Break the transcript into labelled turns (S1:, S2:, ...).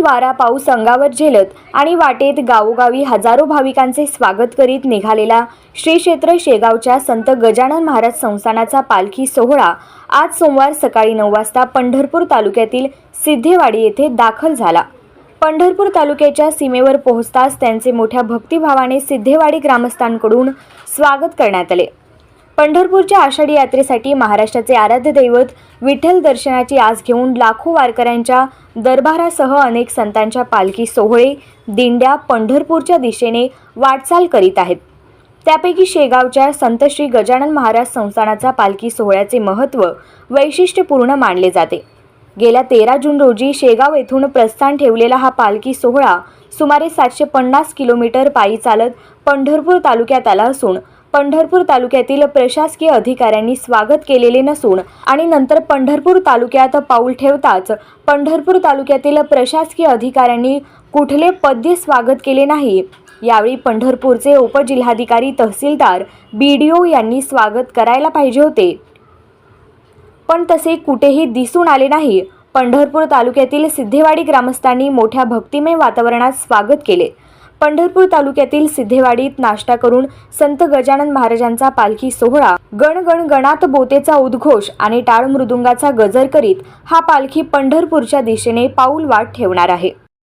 S1: वारा पाऊस अंगावर झेलत आणि वाटेत गावोगावी हजारो भाविकांचे स्वागत करीत निघालेला श्री क्षेत्र शेगावच्या संत गजानन महाराज संस्थानाचा पालखी सोहळा आज सोमवार सकाळी 9 वाजता पंढरपूर तालुक्यातील सिद्धेवाडी येथे दाखल झाला। पंढरपूर तालुक्याच्या सीमेवर पोहोचताच त्यांचे मोठ्या भक्तिभावाने सिद्धेवाडी ग्रामस्थांकडून स्वागत करण्यात आले। पंढरपूरच्या आषाढी यात्रेसाठी महाराष्ट्राचे आराध्य दैवत विठ्ठल दर्शनाची आस घेऊन लाखो वारकऱ्यांच्या दरबारासह अनेक संतांच्या पालखी सोहळे दिंड्या पंढरपूरच्या दिशेने वाटचाल करीत आहेत। त्यापैकी शेगावच्या संत श्री गजानन महाराज संस्थानाचा पालखी सोहळ्याचे महत्त्व वैशिष्ट्यपूर्ण मानले जाते। गेल्या 13 जून रोजी शेगाव येथून प्रस्थान ठेवलेला हा पालखी सोहळा सुमारे 750 किलोमीटर पायी चालत पंढरपूर तालुक्यात आला असून पंढरपूर तालुक्यातील प्रशासकीय अधिकाऱ्यांनी स्वागत केलेले नसून आणि नंतर पंढरपूर तालुक्यात पाऊल ठेवताच पंढरपूर तालुक्यातील प्रशासकीय अधिकाऱ्यांनी कुठले पद्य स्वागत केले नाही। यावेळी पंढरपूरचे उपजिल्हाधिकारी तहसीलदार BDO यांनी स्वागत करायला पाहिजे होते, पण तसे कुठेही दिसून आले नाही। पंढरपूर तालुक्यातील सिद्धेवाडी ग्रामस्थांनी मोठ्या भक्तिमय वातावरणात स्वागत केले। पंढरपूर तालुक्यातील सिद्धेवाडीत नाश्ता करून संत गजानन महाराजांचा पालखी सोहळा गण गण गणात बोतेचा उद्घोष आणि टाळ मृदुंगाचा गजर करीत हा पालखी पंढरपूरच्या दिशेने पाऊल वाट ठेवणार आहे।